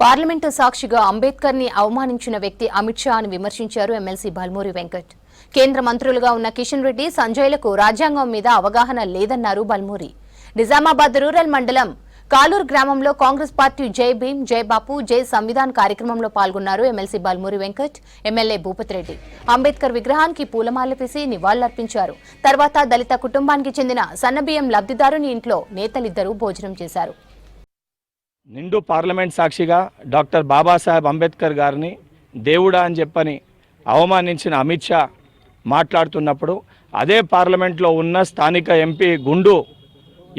Parliament సాక్షిగా అంబేద్కర్ ని అవమానించిన వ్యక్తి అమిత్ షా అని విమర్శించారు ఎమ్మెల్సీ బల్మూరి వెంకట్. కేంద్ర మంత్రులుగా ఉన్న కిషన్ రెడ్డి, సంజయ్లకు రాజ్యాంగం మీద అవగాహన లేదన్నారు బల్మూరి. నిజామాబాద్ రూరల్ మండలం కాలూరు గ్రామంలో కాంగ్రెస్ పార్టీ జై భీమ్, జై బాపు, జై సంవిధాన్ కార్యక్రమంలో పాల్గొన్నారు ఎమ్మెల్సీ బల్మూరి వెంకట్, ఎమ్మెల్యే భూపతి రెడ్డి. అంబేద్కర్ విగ్రహానికి పూలమాల వేసి నివాళులర్పించారు. తర్వాత దళిత కుటుంబానికి చెందిన సన్నబియ్యం లబ్ధిదారుని ఇంట్లో నేతలిద్దరూ భోజనం చేశారు. నిండు పార్లమెంట్ సాక్షిగా డాక్టర్ బాబాసాహెబ్ అంబేద్కర్ గారిని దేవుడా అని చెప్పని అవమానించిన అమిత్ షా మాట్లాడుతున్నప్పుడు అదే పార్లమెంట్లో ఉన్న స్థానిక ఎంపీ గుండు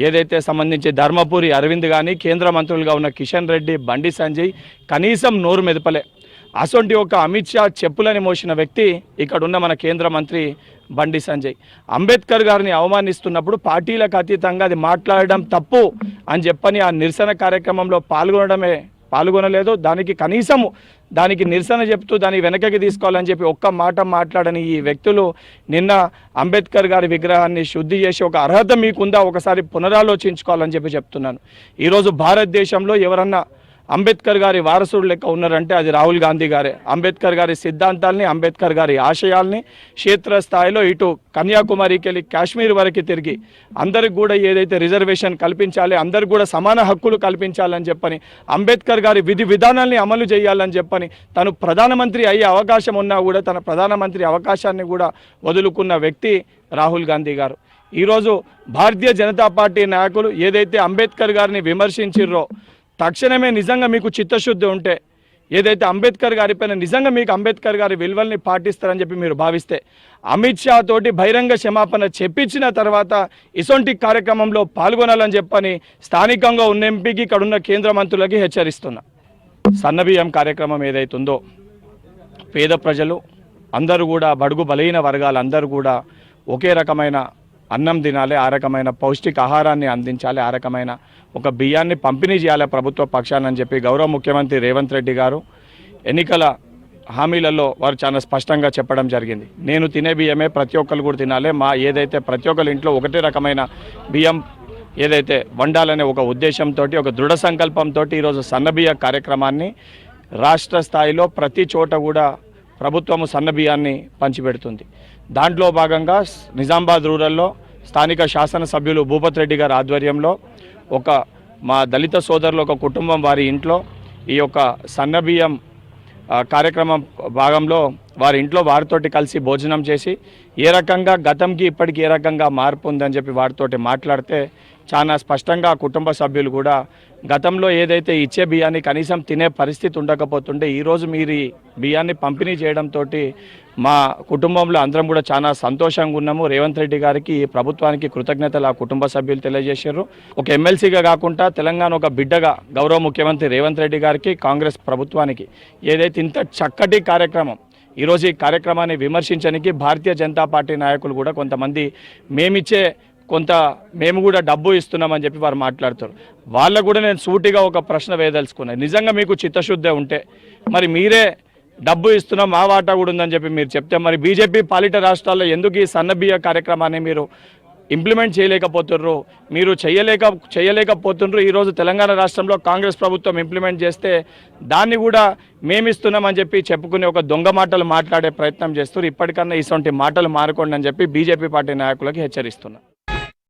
ఏదైతే సంబంధించి ధర్మపురి అరవింద్ కానీ కేంద్ర మంత్రులుగా ఉన్న కిషన్ రెడ్డి, బండి సంజయ్ కనీసం నోరు మెదపలే. అసొంటి ఒక అమిత్ షా చెప్పులని మోసిన వ్యక్తి ఇక్కడున్న మన కేంద్ర మంత్రి బండి సంజయ్. అంబేద్కర్ గారిని అవమానిస్తున్నప్పుడు పార్టీలకు అతీతంగా అది మాట్లాడడం తప్పు అని చెప్పని ఆ నిరసన కార్యక్రమంలో పాల్గొనలేదు. దానికి నిరసన చెప్తూ దాన్ని వెనకకి తీసుకోవాలని చెప్పి ఒక్క మాట మాట్లాడని ఈ వ్యక్తులు నిన్న అంబేద్కర్ గారి విగ్రహాన్ని శుద్ధి చేసి ఒక అర్హత మీకుందా ఒకసారి పునరాలోచించుకోవాలని చెప్తున్నాను. ఈరోజు భారతదేశంలో ఎవరన్నా అంబేద్కర్ గారి వారసుడు లెక్క ఉన్నారంటే అది రాహుల్ గాంధీ గారే. అంబేద్కర్ గారి సిద్ధాంతాలని, అంబేద్కర్ గారి ఆశయాల్ని క్షేత్రస్థాయిలో ఇటు కన్యాకుమారికి వెళ్ళి కాశ్మీర్ వరకు తిరిగి అందరికి కూడా ఏదైతే రిజర్వేషన్ కల్పించాలి, అందరికి కూడా సమాన హక్కులు కల్పించాలని చెప్పని, అంబేద్కర్ గారి విధి విధానాల్ని అమలు చేయాలని చెప్పని, తను ప్రధానమంత్రి అయ్యే అవకాశం ఉన్నా కూడా తన ప్రధానమంత్రి అవకాశాన్ని కూడా వదులుకున్న వ్యక్తి రాహుల్ గాంధీ గారు. ఈరోజు భారతీయ జనతా పార్టీ నాయకులు ఏదైతే అంబేద్కర్ గారిని విమర్శించిర్రో తక్షణమే నిజంగా మీకు చిత్తశుద్ధి ఉంటే ఏదైతే అంబేద్కర్ గారి పైన నిజంగా మీకు అంబేద్కర్ గారి విలువల్ని పాటిస్తారని చెప్పి మీరు భావిస్తే అమిత్ షా తోటి బహిరంగ క్షమాపణ చెప్పించిన తర్వాత ఇసొంటి కార్యక్రమంలో పాల్గొనాలని చెప్పని స్థానికంగా ఉన్న ఎంపీకి ఇక్కడున్న కేంద్ర మంత్రులకి హెచ్చరిస్తున్నా. సన్నబియ్యం కార్యక్రమం ఏదైతుందో పేద ప్రజలు అందరూ కూడా బడుగు బలహీన వర్గాలు అందరూ కూడా ఒకే రకమైన అన్నం తినాలి, ఆ రకమైన పౌష్టిక ఆహారాన్ని అందించాలి, ఆ రకమైన ఒక బియ్యాన్ని పంపిణీ చేయాలి ప్రభుత్వ పక్షానని చెప్పి గౌరవ ముఖ్యమంత్రి రేవంత్ రెడ్డి గారు ఎన్నికల హామీలలో వారు చాలా స్పష్టంగా చెప్పడం జరిగింది. నేను తినే బియ్యమే ప్రతి ఒక్కరు కూడా తినాలి, ఏదైతే ప్రతి ఒక్కరి ఇంట్లో ఒకటే రకమైన బియ్యం ఏదైతే వండాలనే ఒక ఉద్దేశంతో, ఒక దృఢ సంకల్పంతో ఈరోజు సన్నబియ్య కార్యక్రమాన్ని రాష్ట్ర స్థాయిలో ప్రతి చోట కూడా ప్రభుత్వము సన్నబియ్యాన్ని పంచిపెడుతుంది. దాంట్లో భాగంగా నిజామాబాద్ రూరల్లో స్థానిక శాసనసభ్యులు భూపతి రెడ్డి గారి ఆధ్వర్యంలో మా దళిత సోదరులు ఒక కుటుంబం వారి ఇంట్లో ఈ యొక్క సన్నబియ్యం కార్యక్రమం భాగంలో వారి ఇంట్లో వారితోటి కలిసి భోజనం చేసి ఏ రకంగా గతంకి ఇప్పటికి ఏ రకంగా మార్పు ఉందని చెప్పి వారితోటి మాట్లాడితే చాలా స్పష్టంగా కుటుంబ సభ్యులు కూడా గతంలో ఏదైతే ఇచ్చే బియ్యాన్ని కనీసం తినే పరిస్థితి ఉండకపోతుంటే ఈరోజు మీరు ఈ బియ్యాన్ని పంపిణీ చేయడంతో మా కుటుంబంలో అందరం కూడా చాలా సంతోషంగా ఉన్నాము. రేవంత్ రెడ్డి గారికి, ప్రభుత్వానికి కృతజ్ఞతలు ఆ కుటుంబ సభ్యులు తెలియజేశారు. ఒక ఎమ్మెల్సీగా కాకుండా తెలంగాణ ఒక బిడ్డగా గౌరవ ముఖ్యమంత్రి రేవంత్ రెడ్డి గారికి, కాంగ్రెస్ ప్రభుత్వానికి ఏదైతే ఇంత చక్కటి కార్యక్రమం ఈరోజు ఈ కార్యక్రమాన్ని విమర్శించడానికి భారతీయ జనతా పార్టీ నాయకులు కూడా కొంతమంది మేము కూడా డబ్బు ఇస్తున్నామని చెప్పి వారు మాట్లాడుతారు. వాళ్ళకు కూడా నేను సూటిగా ఒక ప్రశ్న వేయదలుచుకున్నాను. నిజంగా మీకు చిత్తశుద్ధి ఉంటే మరి మీరే డబ్బు ఇస్తున్నాం మా వాటా కూడా ఉందని చెప్పి మీరు చెప్తే మరి బీజేపీ పాలిట రాష్ట్రాల్లో ఎందుకు ఈ సన్నబియ్య కార్యక్రమాన్ని మీరు ఇంప్లిమెంట్ చేయలేకపోతున్నారు, మీరు చేయలేకపోతున్నారు. ఈరోజు తెలంగాణ రాష్ట్రంలో కాంగ్రెస్ ప్రభుత్వం ఇంప్లిమెంట్ చేస్తే దాన్ని కూడా మేమిస్తున్నామని చెప్పి చెప్పుకునే ఒక దొంగ మాటలు మాట్లాడే ప్రయత్నం చేస్తారు. ఇప్పటికన్నా ఇటువంటి మాటలు మారకండి అని చెప్పి బీజేపీ పార్టీ నాయకులకి హెచ్చరిస్తున్నారు.